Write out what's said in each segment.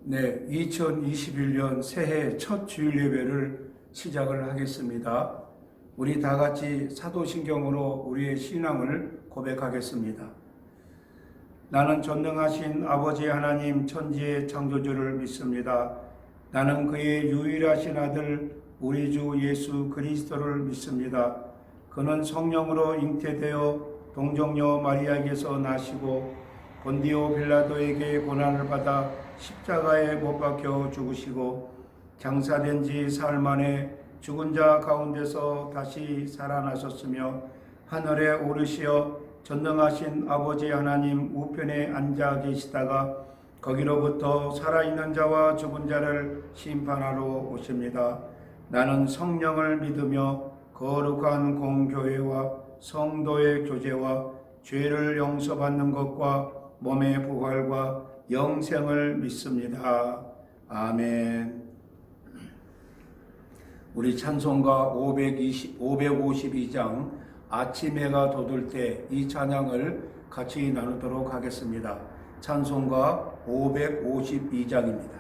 네, 2021년 새해 첫 주일 예배를 시작을 하겠습니다. 우리 다 같이 사도신경으로 우리의 신앙을 고백하겠습니다. 나는 전능하신 아버지 하나님 천지의 창조주를 믿습니다. 나는 그의 유일하신 아들 우리 주 예수 그리스도를 믿습니다. 그는 성령으로 잉태되어 동정녀 마리아에게서 나시고 본디오 빌라도에게 고난을 받아 십자가에 못 박혀 죽으시고 장사된 지 사흘 만에 죽은 자 가운데서 다시 살아나셨으며 하늘에 오르시어 전능하신 아버지 하나님 우편에 앉아 계시다가 거기로부터 살아있는 자와 죽은 자를 심판하러 오십니다. 나는 성령을 믿으며 거룩한 공교회와 성도의 교제와 죄를 용서받는 것과 몸의 부활과 영생을 믿습니다. 아멘. 우리 찬송가 552장 아침 해가 돋을 때 이 찬양을 같이 나누도록 하겠습니다. 찬송가 552장입니다.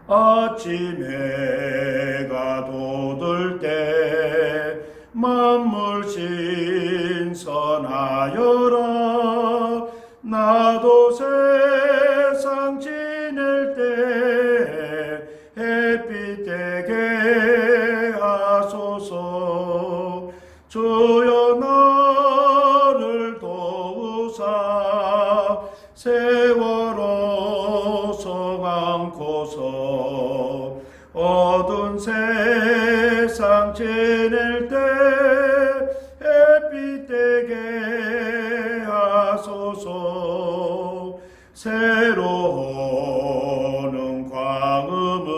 아침 해가 돋을 때 만물 신선하여라. 나도 세상 지낼 때 햇빛 되게 하소서. 주여 나를 도우사 세월호 성안고서 어두운 세상 지낼 때 햇빛 되게 하소서. 새로운 광음을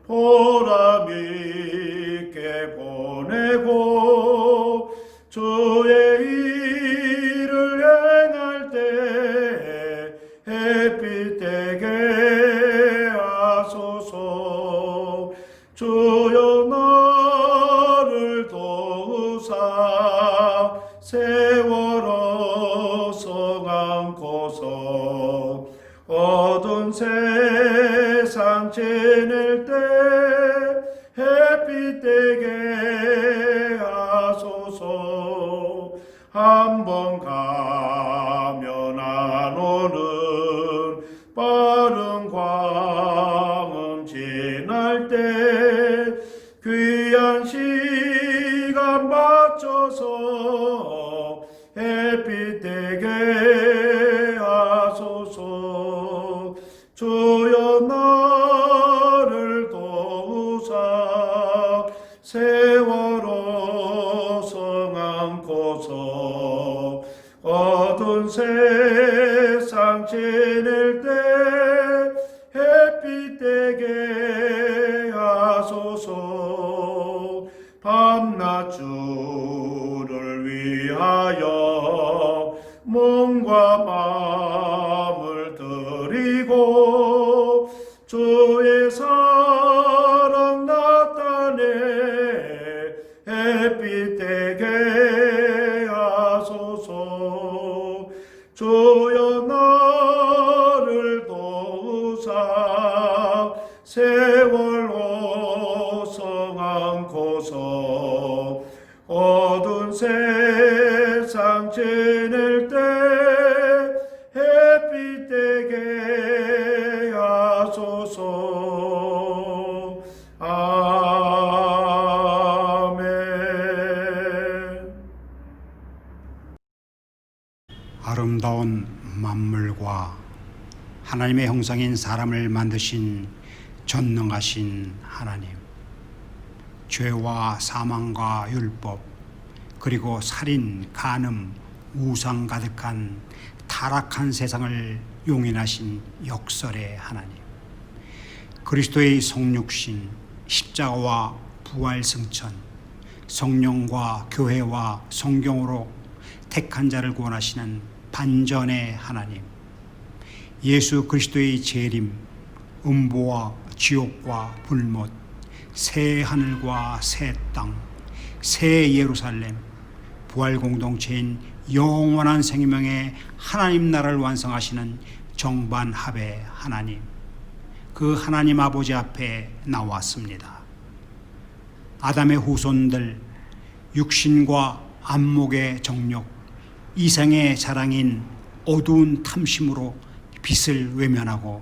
보람 있게 보내고 주의 일을 행할 때 햇빛 되게 하소서. 주여 나를 도우사 세월호 성안고서 어두운 세상 지낼 때 햇빛 되게 하소서. 한번 가면 안 오는 빠른 광음 지날 때 귀한 시간 맞춰서 햇빛 되게 하소서. 주여 나를 도우사 세월호 성안고서 어두운 세상 지낼 때 햇빛 되게 하소서. 밤낮 주를 위하여 몸과 마음을 드리고 주의 사랑 나타내 햇빛 되게 하소서. 주여 나를 도우사 세월호 성안고서 어두운 세상 지낼 때 햇빛 되게 하소서. 아멘. 아름다운 만물과 하나님의 형상인 사람을 만드신 전능하신 하나님, 죄와 사망과 율법 그리고 살인, 간음, 우상 가득한 타락한 세상을 용인하신 역설의 하나님, 그리스도의 성육신, 십자가와 부활 승천, 성령과 교회와 성경으로 택한 자를 구원하시는 반전의 하나님, 예수 그리스도의 재림, 음보와 지옥과 불못, 새 하늘과 새 땅, 새 예루살렘, 부활 공동체인 영원한 생명의 하나님 나라를 완성하시는 정반합의 하나님, 그 하나님 아버지 앞에 나왔습니다. 아담의 후손들, 육신과 안목의 정욕, 이생의 자랑인 어두운 탐심으로 빛을 외면하고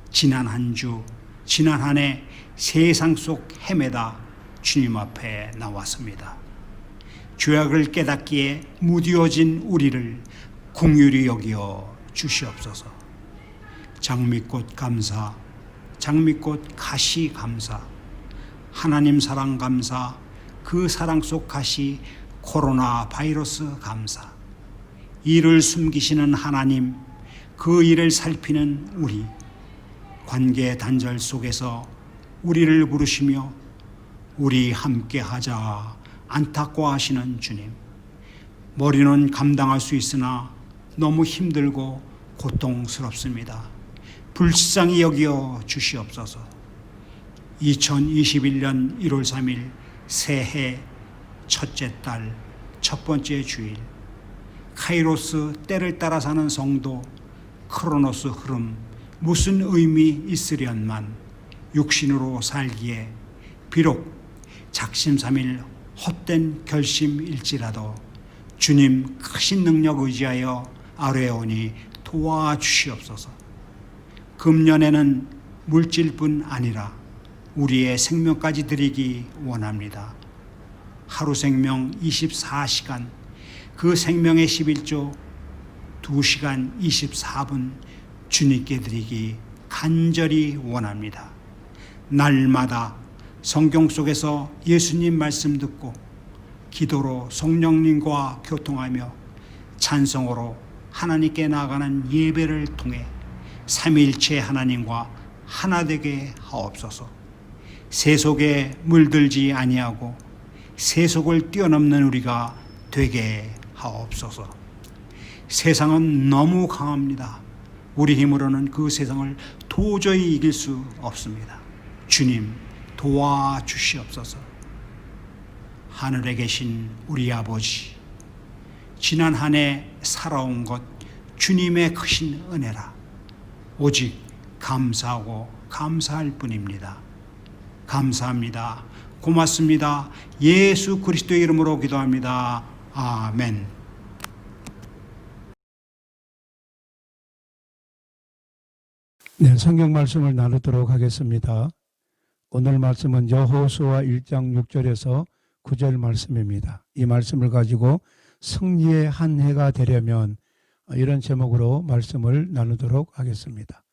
지난 한 주, 지난 한 해 세상 속 헤매다 주님 앞에 나왔습니다. 죄악을 깨닫기에 무디어진 우리를 긍휼히 여기어 주시옵소서. 장미꽃 감사, 장미꽃 가시 감사, 하나님 사랑 감사, 그 사랑 속 가시 코로나 바이러스 감사, 이를 숨기시는 하나님, 그 일을 살피는 우리, 관계 단절 속에서 우리를 부르시며 우리 함께 하자 안타까워하시는 주님, 머리는 감당할 수 있으나 너무 힘들고 고통스럽습니다. 불쌍히 여기어 주시옵소서. 2021년 1월 3일 새해 첫째 달 첫 번째 주일, 카이로스 때를 따라 사는 성도, 크로노스 흐름, 무슨 의미 있으련만 육신으로 살기에 비록 작심삼일 헛된 결심일지라도 주님 크신 능력 의지하여 아뢰오니 도와주시옵소서. 금년에는 물질뿐 아니라 우리의 생명까지 드리기 원합니다. 하루 생명 24시간, 그 생명의 11조 2시간 24분 주님께 드리기 간절히 원합니다. 날마다 성경 속에서 예수님 말씀 듣고 기도로 성령님과 교통하며 찬송으로 하나님께 나아가는 예배를 통해 삼위일체 하나님과 하나 되게 하옵소서. 세속에 물들지 아니하고 세속을 뛰어넘는 우리가 되게 하옵소서. 세상은 너무 강합니다. 우리 힘으로는 그 세상을 도저히 이길 수 없습니다. 주님 도와주시옵소서. 하늘에 계신 우리 아버지, 지난 한 해 살아온 것 주님의 크신 은혜라. 오직 감사하고 감사할 뿐입니다. 감사합니다. 고맙습니다. 예수 그리스도의 이름으로 기도합니다. 아멘. 네, 성경 말씀을 나누도록 하겠습니다. 오늘 말씀은 여호수아 1장 6절에서 9절 말씀입니다. 이 말씀을 가지고 승리의 한 해가 되려면 이런 제목으로 말씀을 나누도록 하겠습니다.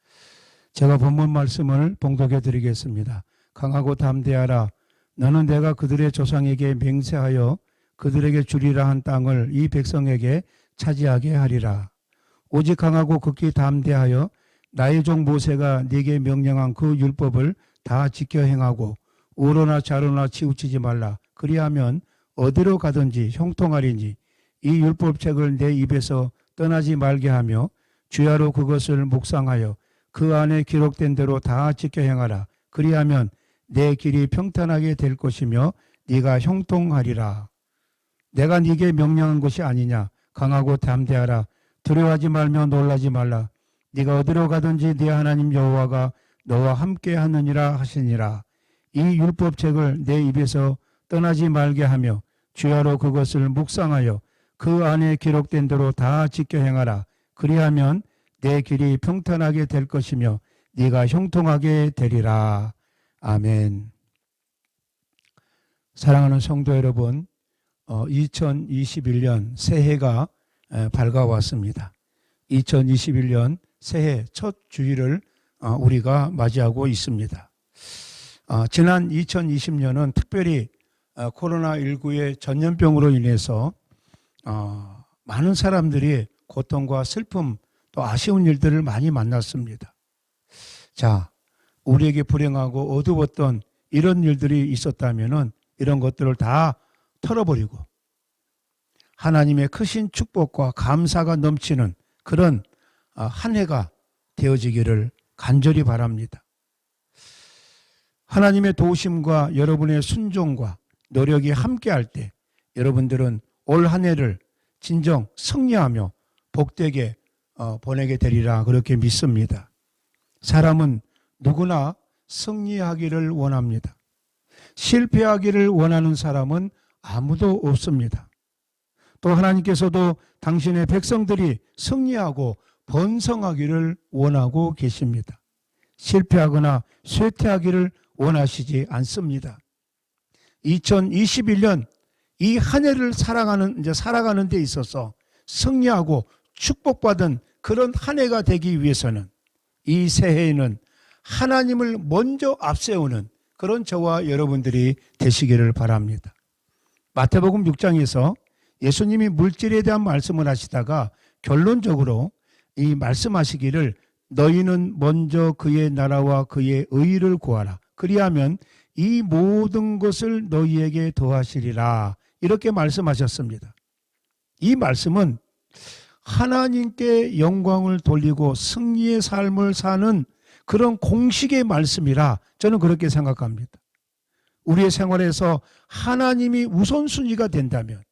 제가 본문 말씀을 봉독해 드리겠습니다. 강하고 담대하라. 너는 내가 그들의 조상에게 맹세하여 그들에게 주리라 한 땅을 이 백성에게 차지하게 하리라. 오직 강하고 극히 담대하여 나의 종 모세가 네게 명령한 그 율법을 다 지켜 행하고 우로나 좌로나 치우치지 말라. 그리하면 어디로 가든지 형통하리니 이 율법책을 내 입에서 떠나지 말게 하며 주야로 그것을 묵상하여 그 안에 기록된 대로 다 지켜 행하라. 그리하면 내 길이 평탄하게 될 것이며 네가 형통하리라. 내가 네게 명령한 것이 아니냐. 강하고 담대하라. 두려워하지 말며 놀라지 말라. 네가 어디로 가든지 네 하나님 여호와가 너와 함께 하느니라 하시니라. 이 율법책을 내 입에서 떠나지 말게 하며 주야로 그것을 묵상하여 그 안에 기록된 대로 다 지켜 행하라. 그리하면 내 길이 평탄하게 될 것이며 네가 형통하게 되리라. 아멘. 사랑하는 성도 여러분, 2021년 새해가 밝아왔습니다. 2021년 새해 첫 주일을 우리가 맞이하고 있습니다. 지난 2020년은 특별히 코로나19의 전염병으로 인해서 많은 사람들이 고통과 슬픔 또 아쉬운 일들을 많이 만났습니다. 자, 우리에게 불행하고 어두웠던 이런 일들이 있었다면은 이런 것들을 다 털어버리고 하나님의 크신 축복과 감사가 넘치는 그런 한 해가 되어지기를 간절히 바랍니다. 하나님의 도우심과 여러분의 순종과 노력이 함께할 때 여러분들은 올 한 해를 진정 승리하며 복되게 보내게 되리라 그렇게 믿습니다. 사람은 누구나 승리하기를 원합니다. 실패하기를 원하는 사람은 아무도 없습니다. 또 하나님께서도 당신의 백성들이 승리하고 번성하기를 원하고 계십니다. 실패하거나 쇠퇴하기를 원하시지 않습니다. 2021년 이 한 해를 살아가는 데 있어서 승리하고 축복받은 그런 한 해가 되기 위해서는 이 새해에는 하나님을 먼저 앞세우는 그런 저와 여러분들이 되시기를 바랍니다. 마태복음 6장에서 예수님이 물질에 대한 말씀을 하시다가 결론적으로 이 말씀하시기를 너희는 먼저 그의 나라와 그의 의를 구하라. 그리하면 이 모든 것을 너희에게 더하시리라. 이렇게 말씀하셨습니다. 이 말씀은 하나님께 영광을 돌리고 승리의 삶을 사는 그런 공식의 말씀이라 저는 그렇게 생각합니다. 우리의 생활에서 하나님이 우선순위가 된다면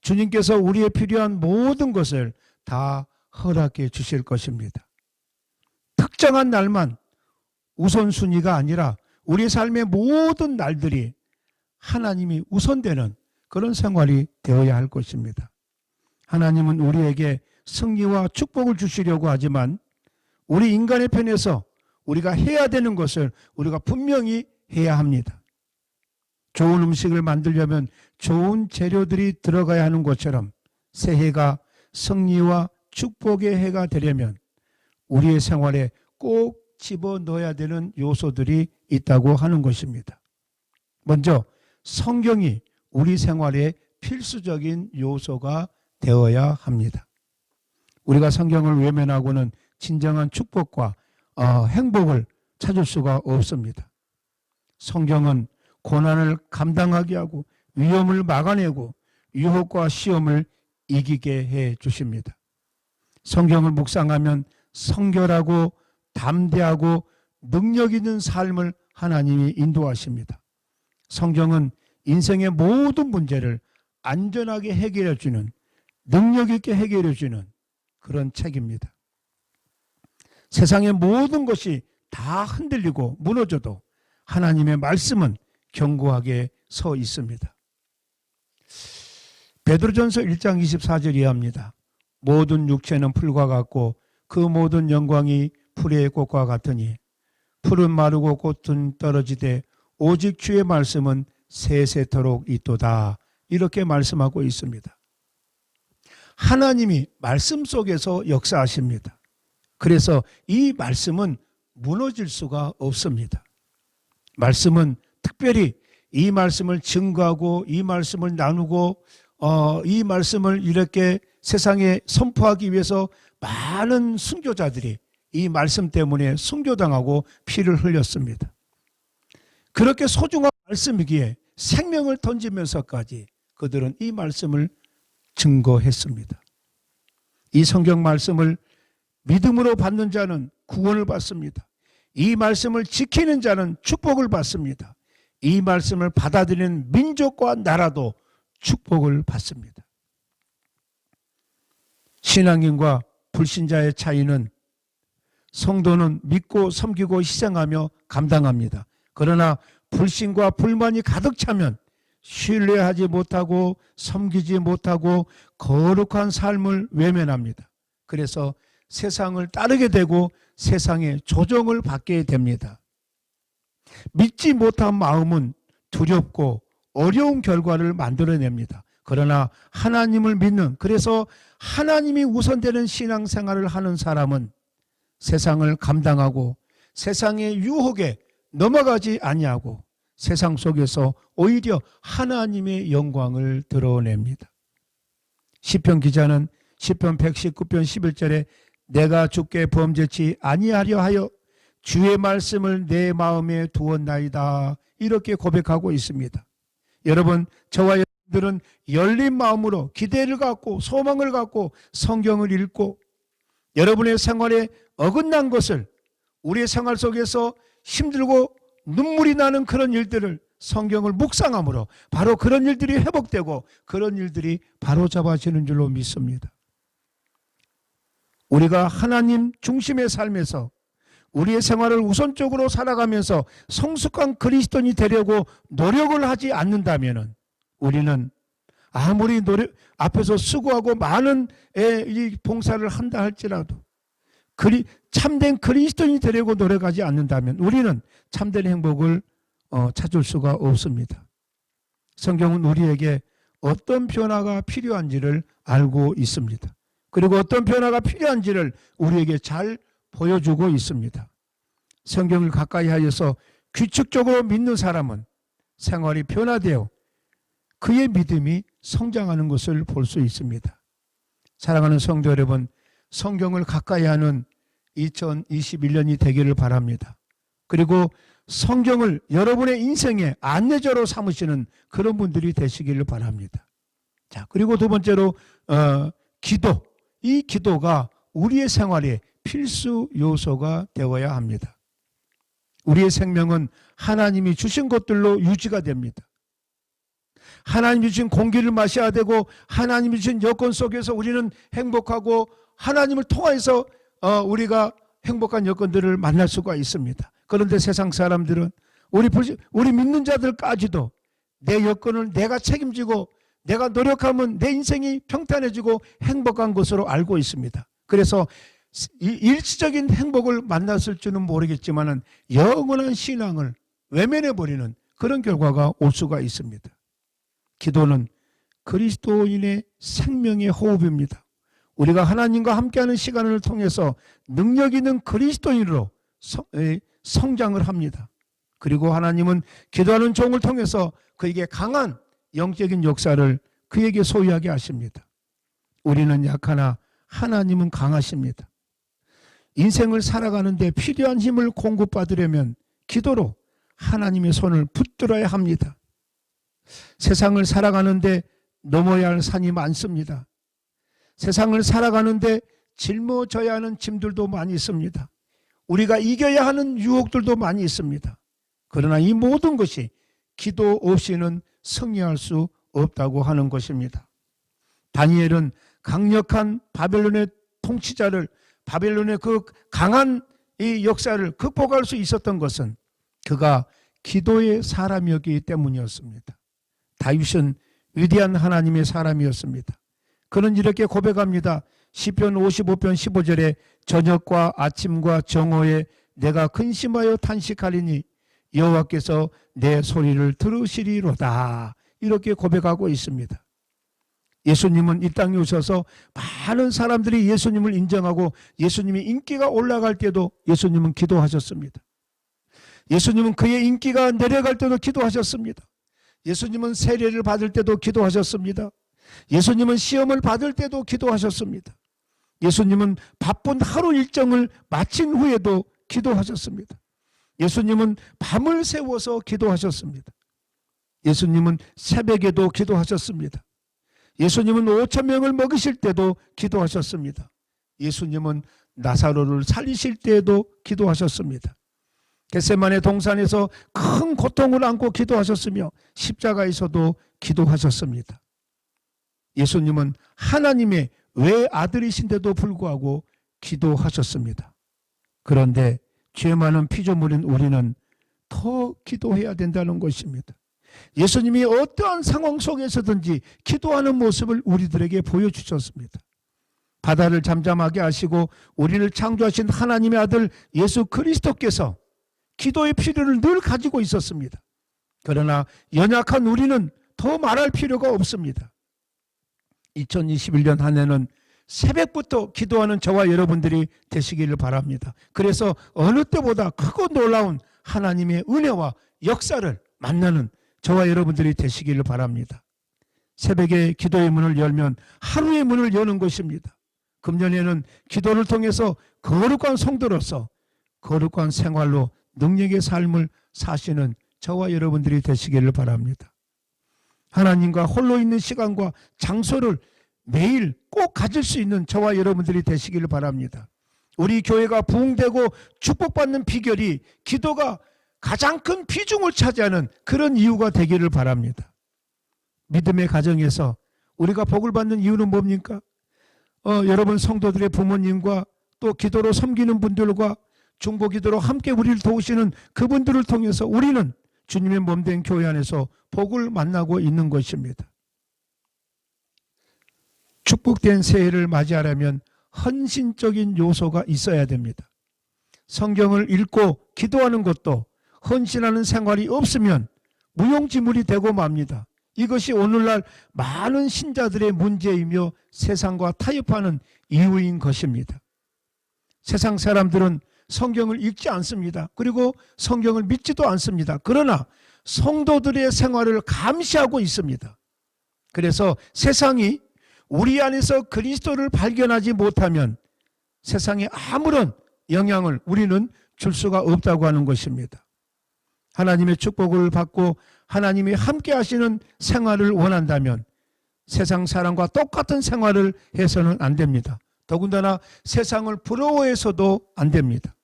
주님께서 우리의 필요한 모든 것을 다 허락해 주실 것입니다. 특정한 날만 우선순위가 아니라 우리 삶의 모든 날들이 하나님이 우선되는 그런 생활이 되어야 할 것입니다. 하나님은 우리에게 승리와 축복을 주시려고 하지만 우리 인간의 편에서 우리가 해야 되는 것을 우리가 분명히 해야 합니다. 좋은 음식을 만들려면 좋은 재료들이 들어가야 하는 것처럼 새해가 승리와 축복의 해가 되려면 우리의 생활에 꼭 집어넣어야 되는 요소들이 있다고 하는 것입니다. 먼저 성경이 우리 생활의 필수적인 요소가 되어야 합니다. 우리가 성경을 외면하고는 진정한 축복과 행복을 찾을 수가 없습니다. 성경은 고난을 감당하게 하고 위험을 막아내고 유혹과 시험을 이기게 해 주십니다. 성경을 묵상하면 성결하고 담대하고 능력 있는 삶을 하나님이 인도하십니다. 성경은 인생의 모든 문제를 안전하게 해결해 주는, 능력 있게 해결해 주는 그런 책입니다. 세상의 모든 것이 다 흔들리고 무너져도 하나님의 말씀은 견고하게 서 있습니다. 베드로전서 1장 24절 이하입니다. 모든 육체는 풀과 같고 그 모든 영광이 풀의 꽃과 같으니 풀은 마르고 꽃은 떨어지되 오직 주의 말씀은 세세토록 있도다. 이렇게 말씀하고 있습니다. 하나님이 말씀 속에서 역사하십니다. 그래서 이 말씀은 무너질 수가 없습니다. 말씀은 특별히 이 말씀을 증거하고 이 말씀을 나누고 이 말씀을 이렇게 세상에 선포하기 위해서 많은 순교자들이 이 말씀 때문에 순교당하고 피를 흘렸습니다. 그렇게 소중한 말씀이기에 생명을 던지면서까지 그들은 이 말씀을 증거했습니다. 이 성경 말씀을 믿음으로 받는 자는 구원을 받습니다. 이 말씀을 지키는 자는 축복을 받습니다. 이 말씀을 받아들이는 민족과 나라도 축복을 받습니다. 신앙인과 불신자의 차이는 성도는 믿고 섬기고 희생하며 감당합니다. 그러나 불신과 불만이 가득 차면 신뢰하지 못하고 섬기지 못하고 거룩한 삶을 외면합니다. 그래서 세상을 따르게 되고 세상의 조정을 받게 됩니다. 믿지 못한 마음은 두렵고 어려운 결과를 만들어냅니다. 그러나 하나님을 믿는, 그래서 하나님이 우선되는 신앙생활을 하는 사람은 세상을 감당하고 세상의 유혹에 넘어가지 아니하고 세상 속에서 오히려 하나님의 영광을 드러냅니다. 시편 기자는 시편 119편 11절에 내가 주께 범죄치 아니하려 하여 주의 말씀을 내 마음에 두었나이다. 이렇게 고백하고 있습니다. 여러분, 저와 여러분들은 열린 마음으로 기대를 갖고 소망을 갖고 성경을 읽고 여러분의 생활에 어긋난 것을, 우리의 생활 속에서 힘들고 눈물이 나는 그런 일들을 성경을 묵상함으로 바로 그런 일들이 회복되고 그런 일들이 바로잡아지는 줄로 믿습니다. 우리가 하나님 중심의 삶에서 우리의 생활을 우선적으로 살아가면서 성숙한 그리스도인이 되려고 노력을 하지 않는다면 우리는 아무리 앞에서 수고하고 많은 이 봉사를 한다 할지라도 참된 그리스도인이 되려고 노력하지 않는다면 우리는 참된 행복을 찾을 수가 없습니다. 성경은 우리에게 어떤 변화가 필요한지를 알고 있습니다. 그리고 어떤 변화가 필요한지를 우리에게 잘 보여주고 있습니다. 성경을 가까이 하여서 규칙적으로 믿는 사람은 생활이 변화되어 그의 믿음이 성장하는 것을 볼 수 있습니다. 사랑하는 성도 여러분, 성경을 가까이 하는 2021년이 되기를 바랍니다. 그리고 성경을 여러분의 인생의 안내자로 삼으시는 그런 분들이 되시기를 바랍니다. 자, 그리고 두 번째로 기도. 이 기도가 우리의 생활의 필수 요소가 되어야 합니다. 우리의 생명은 하나님이 주신 것들로 유지가 됩니다. 하나님이 주신 공기를 마셔야 되고 하나님이 주신 여건 속에서 우리는 행복하고 하나님을 통해서 우리가 행복한 여건들을 만날 수가 있습니다. 그런데 세상 사람들은 우리 믿는 자들까지도 내 여건을 내가 책임지고 내가 노력하면 내 인생이 평탄해지고 행복한 것으로 알고 있습니다. 그래서 일시적인 행복을 만났을 줄은 모르겠지만 영원한 신앙을 외면해버리는 그런 결과가 올 수가 있습니다. 기도는 그리스도인의 생명의 호흡입니다. 우리가 하나님과 함께하는 시간을 통해서 능력 있는 그리스도인으로 성장을 합니다. 그리고 하나님은 기도하는 종을 통해서 그에게 강한 영적인 역사를 그에게 소유하게 하십니다. 우리는 약하나 하나님은 강하십니다. 인생을 살아가는데 필요한 힘을 공급받으려면 기도로 하나님의 손을 붙들어야 합니다. 세상을 살아가는데 넘어야 할 산이 많습니다. 세상을 살아가는데 짊어져야 하는 짐들도 많이 있습니다. 우리가 이겨야 하는 유혹들도 많이 있습니다. 그러나 이 모든 것이 기도 없이는 승리할 수 없다고 하는 것입니다. 다니엘은 강력한 바벨론의 통치자를 바벨론의 그 강한 이 역사를 극복할 수 있었던 것은 그가 기도의 사람이었기 때문이었습니다. 다윗은 위대한 하나님의 사람이었습니다. 그는 이렇게 고백합니다. 시편 55편 15절에 저녁과 아침과 정오에 내가 근심하여 탄식하리니 여호와께서 내 소리를 들으시리로다. 이렇게 고백하고 있습니다. 예수님은 이 땅에 오셔서 많은 사람들이 예수님을 인정하고 예수님이 인기가 올라갈 때도 예수님은 기도하셨습니다. 예수님은 그의 인기가 내려갈 때도 기도하셨습니다. 예수님은 세례를 받을 때도 기도하셨습니다. 예수님은 시험을 받을 때도 기도하셨습니다. 예수님은 바쁜 하루 일정을 마친 후에도 기도하셨습니다. 예수님은 밤을 새워서 기도하셨습니다. 예수님은 새벽에도 기도하셨습니다. 예수님은 5,000명을 먹이실 때도 기도하셨습니다. 예수님은 나사로를 살리실 때에도 기도하셨습니다. 겟세마네 동산에서 큰 고통을 안고 기도하셨으며 십자가에서도 기도하셨습니다. 예수님은 하나님의 외아들이신데도 불구하고 기도하셨습니다. 그런데 죄 많은 피조물인 우리는 더 기도해야 된다는 것입니다. 예수님이 어떠한 상황 속에서든지 기도하는 모습을 우리들에게 보여주셨습니다. 바다를 잠잠하게 하시고 우리를 창조하신 하나님의 아들 예수 그리스도께서 기도의 필요를 늘 가지고 있었습니다. 그러나 연약한 우리는 더 말할 필요가 없습니다. 2021년 한 해는 새벽부터 기도하는 저와 여러분들이 되시기를 바랍니다. 그래서 어느 때보다 크고 놀라운 하나님의 은혜와 역사를 만나는 저와 여러분들이 되시기를 바랍니다. 새벽에 기도의 문을 열면 하루의 문을 여는 것입니다. 금년에는 기도를 통해서 거룩한 성도로서 거룩한 생활로 능력의 삶을 사시는 저와 여러분들이 되시기를 바랍니다. 하나님과 홀로 있는 시간과 장소를 매일 꼭 가질 수 있는 저와 여러분들이 되시기를 바랍니다. 우리 교회가 부흥되고 축복받는 비결이 기도가 가장 큰 비중을 차지하는 그런 이유가 되기를 바랍니다. 믿음의 가정에서 우리가 복을 받는 이유는 뭡니까? 여러분 성도들의 부모님과 또 기도로 섬기는 분들과 중보 기도로 함께 우리를 도우시는 그분들을 통해서 우리는 주님의 몸된 교회 안에서 복을 만나고 있는 것입니다. 축복된 새해를 맞이하려면 헌신적인 요소가 있어야 됩니다. 성경을 읽고 기도하는 것도 헌신하는 생활이 없으면 무용지물이 되고 맙니다. 이것이 오늘날 많은 신자들의 문제이며 세상과 타협하는 이유인 것입니다. 세상 사람들은 성경을 읽지 않습니다. 그리고 성경을 믿지도 않습니다. 그러나 성도들의 생활을 감시하고 있습니다. 그래서 세상이 우리 안에서 그리스도를 발견하지 못하면 세상에 아무런 영향을 우리는 줄 수가 없다고 하는 것입니다. 하나님의 축복을 받고 하나님이 함께 하시는 생활을 원한다면 세상 사람과 똑같은 생활을 해서는 안 됩니다. 더군다나 세상을 부러워해서도 안 됩니다.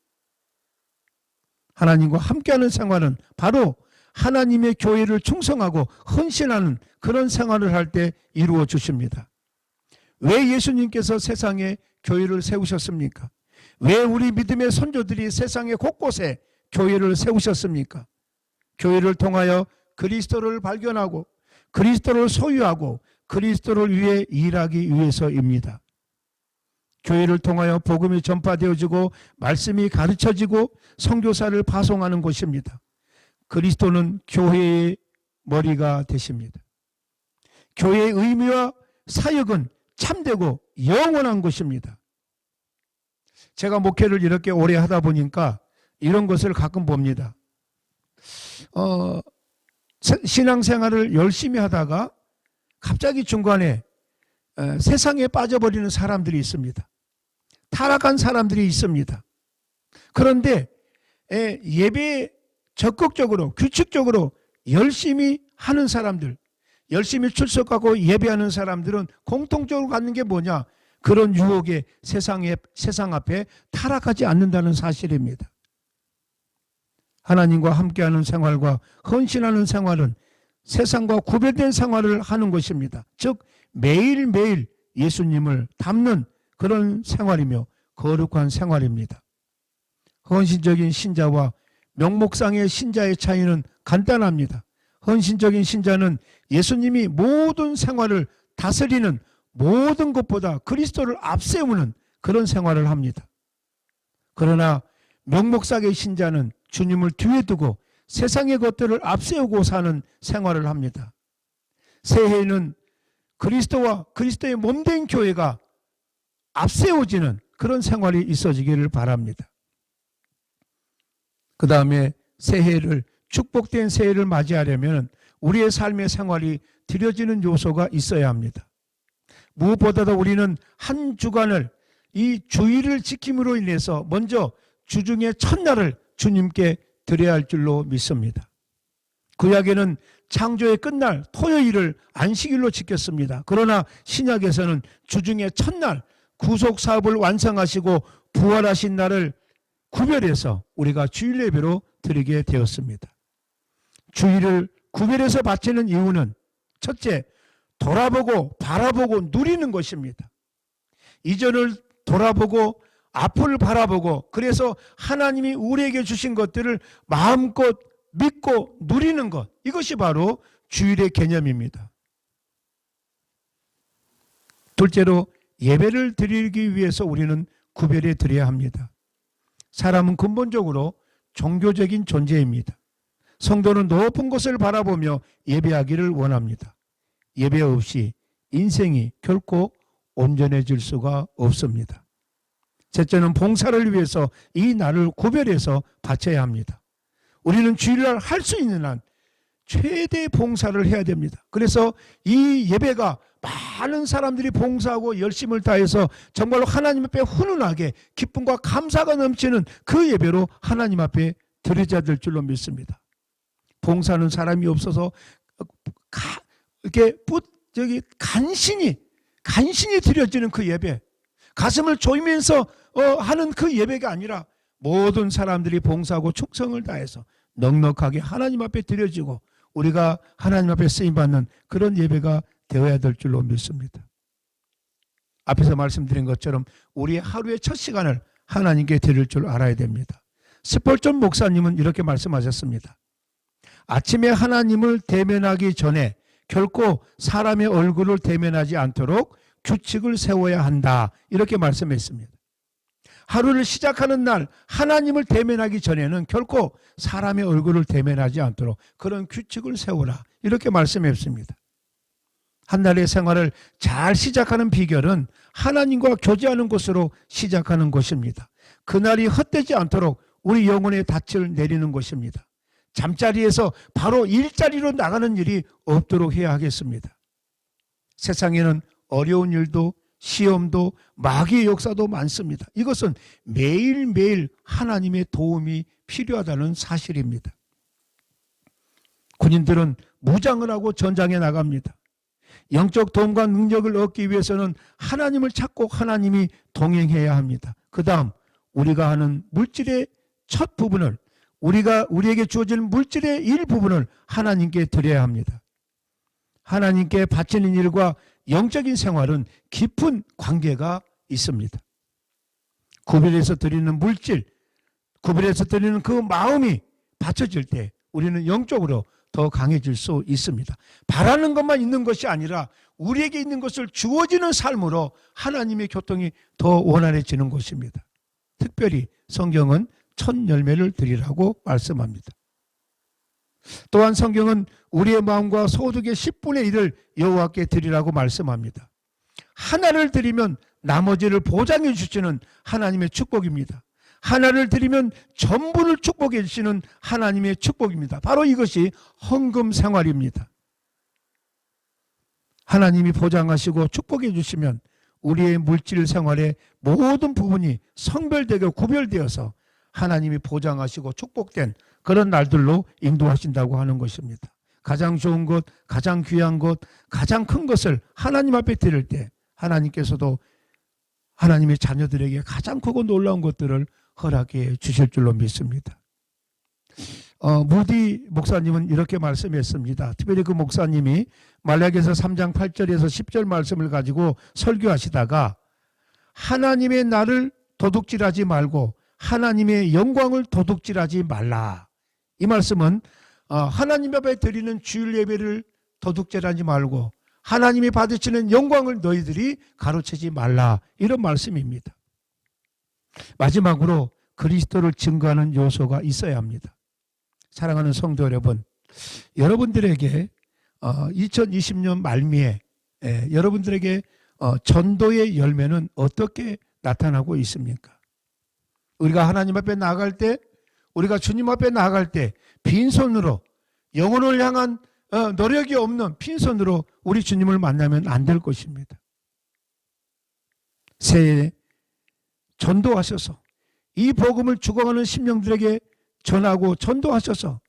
하나님과 함께하는 생활은 바로 하나님의 교회를 충성하고 헌신하는 그런 생활을 할 때 이루어 주십니다. 왜 예수님께서 세상에 교회를 세우셨습니까? 왜 우리 믿음의 선조들이 세상의 곳곳에 교회를 세우셨습니까? 교회를 통하여 그리스도를 발견하고 그리스도를 소유하고 그리스도를 위해 일하기 위해서입니다. 교회를 통하여 복음이 전파되어지고 말씀이 가르쳐지고 선교사를 파송하는 것입니다. 그리스도는 교회의 머리가 되십니다. 교회의 의미와 사역은 참되고 영원한 것입니다. 제가 목회를 이렇게 오래 하다 보니까 이런 것을 가끔 봅니다. 신앙생활을 열심히 하다가 갑자기 중간에 세상에 빠져버리는 사람들이 있습니다. 타락한 사람들이 있습니다. 그런데 예배에 적극적으로 규칙적으로 열심히 하는 사람들, 열심히 출석하고 예배하는 사람들은 공통적으로 갖는 게 뭐냐? 그런 유혹에 세상 앞에 타락하지 않는다는 사실입니다. 하나님과 함께하는 생활과 헌신하는 생활은 세상과 구별된 생활을 하는 것입니다. 즉 매일매일 예수님을 닮는 그런 생활이며 거룩한 생활입니다. 헌신적인 신자와 명목상의 신자의 차이는 간단합니다. 헌신적인 신자는 예수님이 모든 생활을 다스리는 모든 것보다 그리스도를 앞세우는 그런 생활을 합니다. 그러나 명목상의 신자는 주님을 뒤에 두고 세상의 것들을 앞세우고 사는 생활을 합니다. 새해에는 그리스도와 그리스도의 몸된 교회가 앞세워지는 그런 생활이 있어지기를 바랍니다. 그 다음에 새해를 축복된 새해를 맞이하려면 우리의 삶의 생활이 드려지는 요소가 있어야 합니다. 무엇보다도 우리는 한 주간을 이 주일을 지킴으로 인해서 먼저 주중의 첫날을 주님께 드려야 할 줄로 믿습니다. 구약에는 창조의 끝날 토요일을 안식일로 지켰습니다. 그러나 신약에서는 주중의 첫날 구속 사업을 완성하시고 부활하신 날을 구별해서 우리가 주일 예배로 드리게 되었습니다. 주일을 구별해서 바치는 이유는 첫째, 돌아보고 바라보고 누리는 것입니다. 이전을 돌아보고 앞을 바라보고 그래서 하나님이 우리에게 주신 것들을 마음껏 믿고 누리는 것, 이것이 바로 주일의 개념입니다. 둘째로 예배를 드리기 위해서 우리는 구별해 드려야 합니다. 사람은 근본적으로 종교적인 존재입니다. 성도는 높은 곳을 바라보며 예배하기를 원합니다. 예배 없이 인생이 결코 온전해질 수가 없습니다. 셋째는 봉사를 위해서 이 날을 구별해서 바쳐야 합니다. 우리는 주일날 할 수 있는 한 최대 봉사를 해야 됩니다. 그래서 이 예배가 많은 사람들이 봉사하고 열심을 다해서 정말로 하나님 앞에 훈훈하게 기쁨과 감사가 넘치는 그 예배로 하나님 앞에 드려야 될 줄로 믿습니다. 봉사하는 사람이 없어서 이렇게 간신히 드려지는 그 예배, 가슴을 조이면서 하는 그 예배가 아니라 모든 사람들이 봉사하고 충성을 다해서 넉넉하게 하나님 앞에 드려지고 우리가 하나님 앞에 쓰임받는 그런 예배가 되어야 될 줄로 믿습니다. 앞에서 말씀드린 것처럼 우리의 하루의 첫 시간을 하나님께 드릴 줄 알아야 됩니다. 스펄전 목사님은 이렇게 말씀하셨습니다. 아침에 하나님을 대면하기 전에 결코 사람의 얼굴을 대면하지 않도록 규칙을 세워야 한다. 이렇게 말씀했습니다. 하루를 시작하는 날 하나님을 대면하기 전에는 결코 사람의 얼굴을 대면하지 않도록 그런 규칙을 세우라. 이렇게 말씀했습니다. 한 날의 생활을 잘 시작하는 비결은 하나님과 교제하는 것으로 시작하는 것입니다. 그날이 헛되지 않도록 우리 영혼의 닻을 내리는 것입니다. 잠자리에서 바로 일자리로 나가는 일이 없도록 해야 하겠습니다. 세상에는 어려운 일도 시험도 마귀의 역사도 많습니다. 이것은 매일매일 하나님의 도움이 필요하다는 사실입니다. 군인들은 무장을 하고 전장에 나갑니다. 영적 도움과 능력을 얻기 위해서는 하나님을 찾고 하나님이 동행해야 합니다. 그 다음 우리가 하는 물질의 첫 부분을 우리에게 주어질 물질의 일부분을 하나님께 드려야 합니다. 하나님께 바치는 일과 영적인 생활은 깊은 관계가 있습니다. 구별해서 드리는 물질, 구별해서 드리는 그 마음이 바쳐질 때 우리는 영적으로 더 강해질 수 있습니다. 바라는 것만 있는 것이 아니라 우리에게 있는 것을 주어지는 삶으로 하나님의 교통이 더 원활해지는 것입니다. 특별히 성경은 첫 열매를 드리라고 말씀합니다. 또한 성경은 우리의 마음과 소득의 10분의 1을 여호와께 드리라고 말씀합니다. 하나를 드리면 나머지를 보장해 주시는 하나님의 축복입니다. 하나를 드리면 전부를 축복해 주시는 하나님의 축복입니다. 바로 이것이 헌금 생활입니다. 하나님이 보장하시고 축복해 주시면 우리의 물질 생활의 모든 부분이 성별되고 구별되어서 하나님이 보장하시고 축복된 그런 날들로 인도하신다고 하는 것입니다. 가장 좋은 것, 가장 귀한 것, 가장 큰 것을 하나님 앞에 드릴 때 하나님께서도 하나님의 자녀들에게 가장 크고 놀라운 것들을 허락해 주실 줄로 믿습니다. 무디 목사님은 이렇게 말씀했습니다. 특별히 그 목사님이 말라기서 3장 8절에서 10절 말씀을 가지고 설교하시다가 하나님의 날을 도둑질하지 말고 하나님의 영광을 도둑질하지 말라. 이 말씀은 하나님 앞에 드리는 주일 예배를 도둑질하지 말고 하나님이 받으시는 영광을 너희들이 가로채지 말라. 이런 말씀입니다. 마지막으로 그리스도를 증거하는 요소가 있어야 합니다. 사랑하는 성도 여러분, 여러분들에게 2020년 말미에 여러분들에게 전도의 열매는 어떻게 나타나고 있습니까? 우리가 하나님 앞에 나아갈 때, 우리가 주님 앞에 나아갈 때 빈손으로 영혼을 향한 노력이 없는 빈손으로 우리 주님을 만나면 안 될 것입니다. 새해에 전도하셔서 이 복음을 죽어가는 심령들에게 전하고 전도하셔서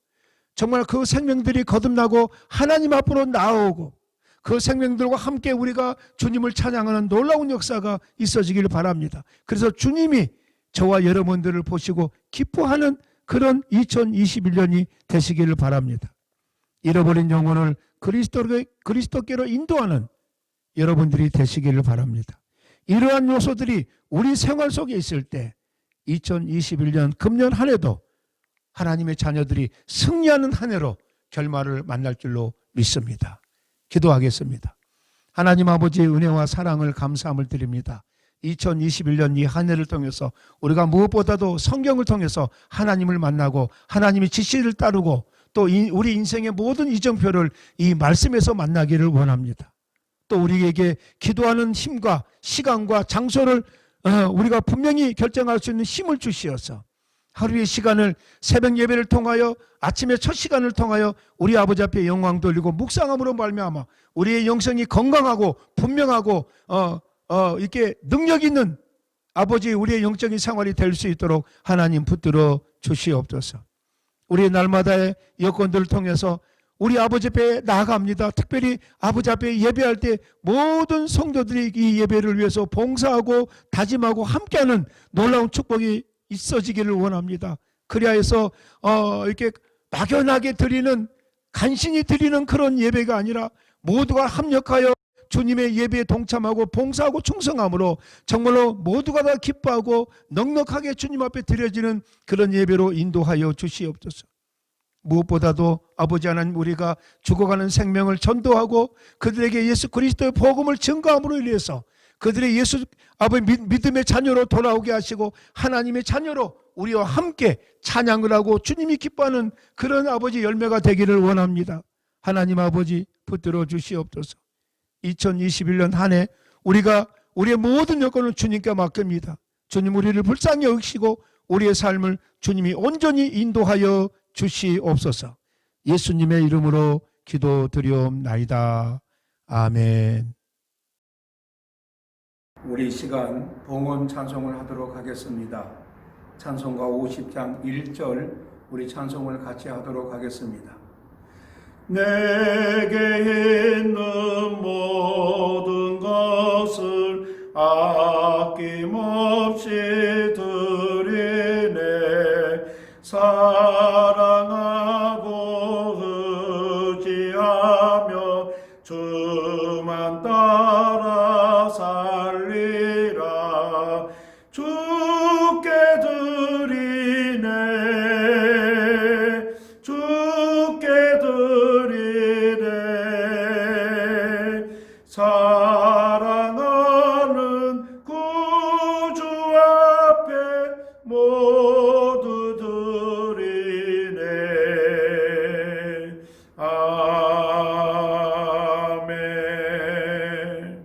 정말 그 생명들이 거듭나고 하나님 앞으로 나아오고 그 생명들과 함께 우리가 주님을 찬양하는 놀라운 역사가 있어지길 바랍니다. 그래서 주님이 저와 여러분들을 보시고 기뻐하는 그런 2021년이 되시기를 바랍니다. 잃어버린 영혼을 그리스도께로 인도하는 여러분들이 되시기를 바랍니다. 이러한 요소들이 우리 생활 속에 있을 때 2021년 금년 한 해도 하나님의 자녀들이 승리하는 한 해로 결말을 만날 줄로 믿습니다. 기도하겠습니다. 하나님 아버지의 은혜와 사랑을 감사함을 드립니다. 2021년 이 한 해를 통해서 우리가 무엇보다도 성경을 통해서 하나님을 만나고 하나님의 지시를 따르고 또 우리 인생의 모든 이정표를 이 말씀에서 만나기를 원합니다. 또 우리에게 기도하는 힘과 시간과 장소를 우리가 분명히 결정할 수 있는 힘을 주시어서 하루의 시간을 새벽 예배를 통하여 아침의 첫 시간을 통하여 우리 아버지 앞에 영광 돌리고 묵상함으로 말미암아 우리의 영성이 건강하고 분명하고 이렇게 능력 있는 아버지 우리의 영적인 생활이 될 수 있도록 하나님 붙들어 주시옵소서. 우리의 날마다의 여건들을 통해서 우리 아버지 앞에 나아갑니다. 특별히 아버지 앞에 예배할 때 모든 성도들이 이 예배를 위해서 봉사하고 다짐하고 함께하는 놀라운 축복이 있어지기를 원합니다. 그리하여서 이렇게 막연하게 드리는 간신히 드리는 그런 예배가 아니라 모두가 합력하여 주님의 예배에 동참하고 봉사하고 충성함으로 정말로 모두가 다 기뻐하고 넉넉하게 주님 앞에 드려지는 그런 예배로 인도하여 주시옵소서. 무엇보다도 아버지 하나님, 우리가 죽어가는 생명을 전도하고 그들에게 예수 그리스도의 복음을 증거함으로 인해서 그들의 예수 아버지 믿음의 자녀로 돌아오게 하시고 하나님의 자녀로 우리와 함께 찬양을 하고 주님이 기뻐하는 그런 아버지 열매가 되기를 원합니다. 하나님 아버지 붙들어 주시옵소서. 2021년 한 해 우리가 우리의 모든 여건을 주님께 맡깁니다. 주님, 우리를 불쌍히 여기시고 우리의 삶을 주님이 온전히 인도하여 주시옵소서. 예수님의 이름으로 기도드리옵나이다. 아멘. 우리 시간 봉헌 찬송을 하도록 하겠습니다. 찬송가 50장 1절 우리 찬송을 같이 하도록 하겠습니다. 내게 있는 모든 것을 아낌없이 드리네. 사랑하고 의지하며 주만 따라 살리라. 주께 드리네. 주께 드리네. 사랑하는 구주 앞에 모두 드리네. 아멘.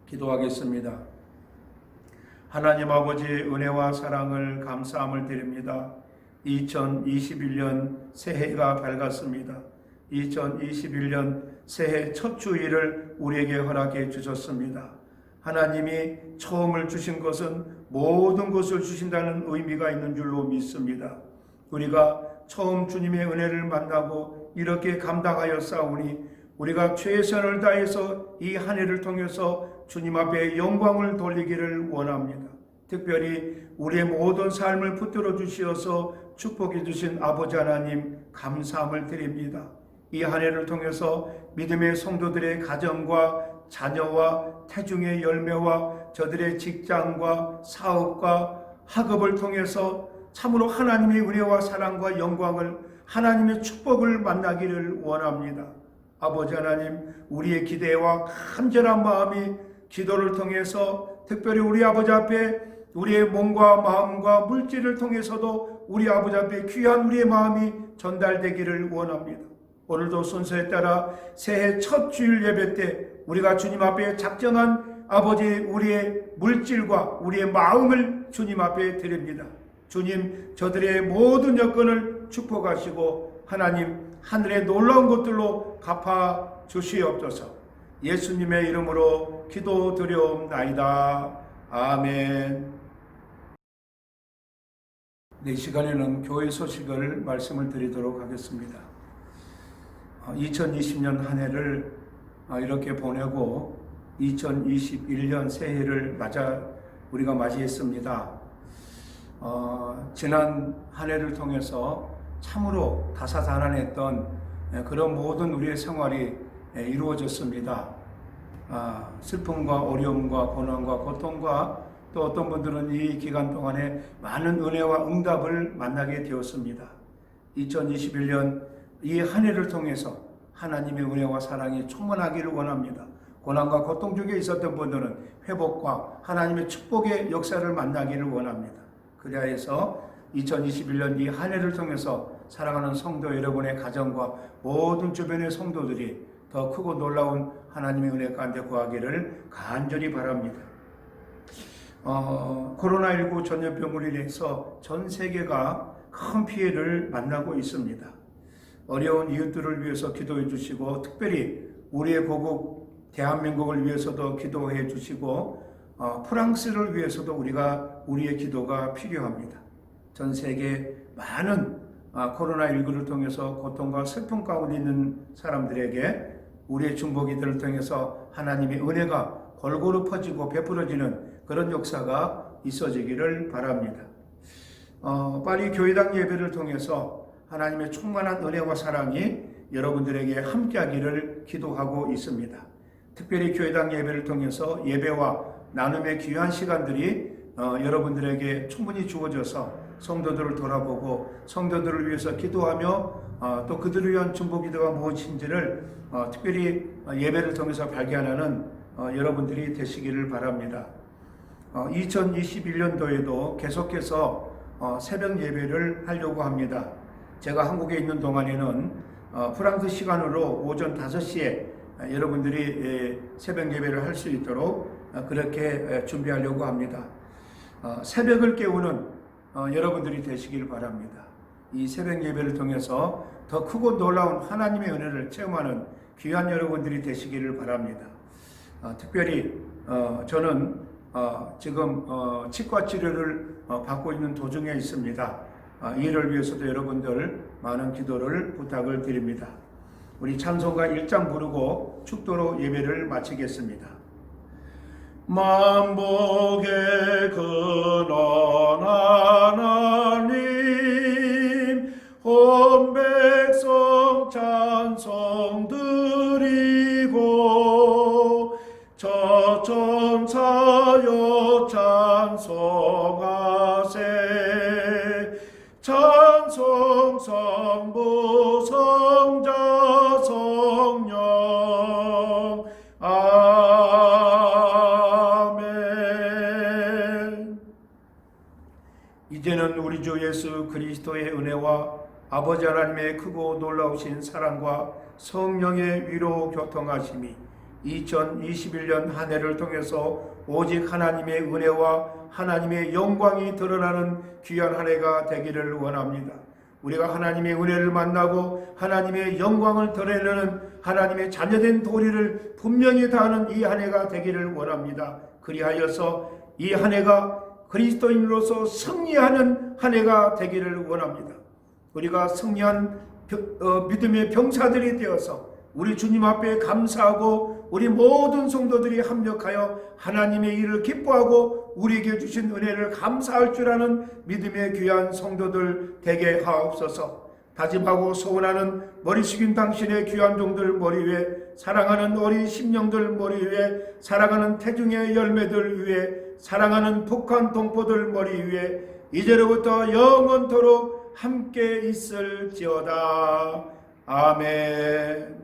기도하겠습니다. 하나님 아버지, 은혜와 사랑을 감사함을 드립니다. 2021년 새해가 밝았습니다. 2021년 새해 첫 주일을 우리에게 허락해 주셨습니다. 하나님이 처음을 주신 것은 모든 것을 주신다는 의미가 있는 줄로 믿습니다. 우리가 처음 주님의 은혜를 만나고 이렇게 감당하여 싸우니 우리가 최선을 다해서 이 한 해를 통해서 주님 앞에 영광을 돌리기를 원합니다. 특별히 우리의 모든 삶을 붙들어 주시어서 축복해 주신 아버지 하나님, 감사함을 드립니다. 이 한 해를 통해서 믿음의 성도들의 가정과 자녀와 태중의 열매와 저들의 직장과 사업과 학업을 통해서 참으로 하나님의 은혜와 사랑과 영광을, 하나님의 축복을 만나기를 원합니다. 아버지 하나님, 우리의 기대와 간절한 마음이 기도를 통해서 특별히 우리 아버지 앞에 우리의 몸과 마음과 물질을 통해서도 우리 아버지 앞에 귀한 우리의 마음이 전달되기를 원합니다. 오늘도 순서에 따라 새해 첫 주일 예배 때 우리가 주님 앞에 작정한 아버지 우리의 물질과 우리의 마음을 주님 앞에 드립니다. 주님, 저들의 모든 여건을 축복하시고 하나님 하늘의 놀라운 것들로 갚아 주시옵소서. 예수님의 이름으로 기도드려옵나이다. 아멘. 이 시간에는 교회 소식을 말씀을 드리도록 하겠습니다. 2020년 한 해를 이렇게 보내고 2021년 새해를 우리가 맞이했습니다. 지난 한 해를 통해서 참으로 다사다난했던 그런 모든 우리의 생활이 이루어졌습니다. 슬픔과 어려움과 고난과 고통과 또 어떤 분들은 이 기간 동안에 많은 은혜와 응답을 만나게 되었습니다. 2021년 이 한 해를 통해서 하나님의 은혜와 사랑이 충만하기를 원합니다. 고난과 고통 중에 있었던 분들은 회복과 하나님의 축복의 역사를 만나기를 원합니다. 그래야 해서 2021년 이 한 해를 통해서 사랑하는 성도 여러분의 가정과 모든 주변의 성도들이 더 크고 놀라운 하나님의 은혜 가운데 구하기를 간절히 바랍니다. 코로나19 전염병으로 인해서 전 세계가 큰 피해를 만나고 있습니다. 어려운 이웃들을 위해서 기도해 주시고 특별히 우리의 고국 대한민국을 위해서도 기도해 주시고 프랑스를 위해서도 우리의 기도가 필요합니다. 전 세계 많은 코로나19를 통해서 고통과 슬픔 가운데 있는 사람들에게 우리의 중보기도를 통해서 하나님의 은혜가 골고루 퍼지고 베풀어지는 그런 역사가 있어지기를 바랍니다. 파리 교회당 예배를 통해서 하나님의 충만한 은혜와 사랑이 여러분들에게 함께하기를 기도하고 있습니다. 특별히 교회당 예배를 통해서 예배와 나눔의 귀한 시간들이 여러분들에게 충분히 주어져서 성도들을 돌아보고 성도들을 위해서 기도하며 또 그들을 위한 중보 기도가 무엇인지를 특별히 예배를 통해서 발견하는 여러분들이 되시기를 바랍니다. 2021년도에도 계속해서 새벽 예배를 하려고 합니다. 제가 한국에 있는 동안에는 프랑스 시간으로 오전 5시에 여러분들이 새벽 예배를 할 수 있도록 그렇게 준비하려고 합니다. 새벽을 깨우는 여러분들이 되시길 바랍니다. 이 새벽 예배를 통해서 더 크고 놀라운 하나님의 은혜를 체험하는 귀한 여러분들이 되시기를 바랍니다. 특별히 저는 지금 치과 치료를 받고 있는 도중에 있습니다. 이를 위해서도 여러분들 많은 기도를 부탁을 드립니다. 우리 찬송가 1장 부르고 축도로 예배를 마치겠습니다. 만복의 근원 하나님 온 백성 찬송 드리고 저천사여 찬송하세 찬송 성부 성자 성령 아멘. 이제는 우리 주 예수 그리스도의 은혜와 아버지 하나님의 크고 놀라우신 사랑과 성령의 위로 교통하심이 2021년 한 해를 통해서 오직 하나님의 은혜와 하나님의 영광이 드러나는 귀한 한 해가 되기를 원합니다. 우리가 하나님의 은혜를 만나고 하나님의 영광을 드러내는 하나님의 자녀된 도리를 분명히 다하는 이 한 해가 되기를 원합니다. 그리하여서 이 한 해가 그리스도인으로서 승리하는 한 해가 되기를 원합니다. 우리가 승리한 믿음의 병사들이 되어서 우리 주님 앞에 감사하고 우리 모든 성도들이 합력하여 하나님의 일을 기뻐하고 우리에게 주신 은혜를 감사할 줄 아는 믿음의 귀한 성도들 되게 하옵소서. 다짐하고 소원하는 머리 숙인 당신의 귀한 종들 머리 위에, 사랑하는 어린 심령들 머리 위에, 사랑하는 태중의 열매들 위에, 사랑하는 북한 동포들 머리 위에 이제로부터 영원토록 함께 있을지어다. 아멘.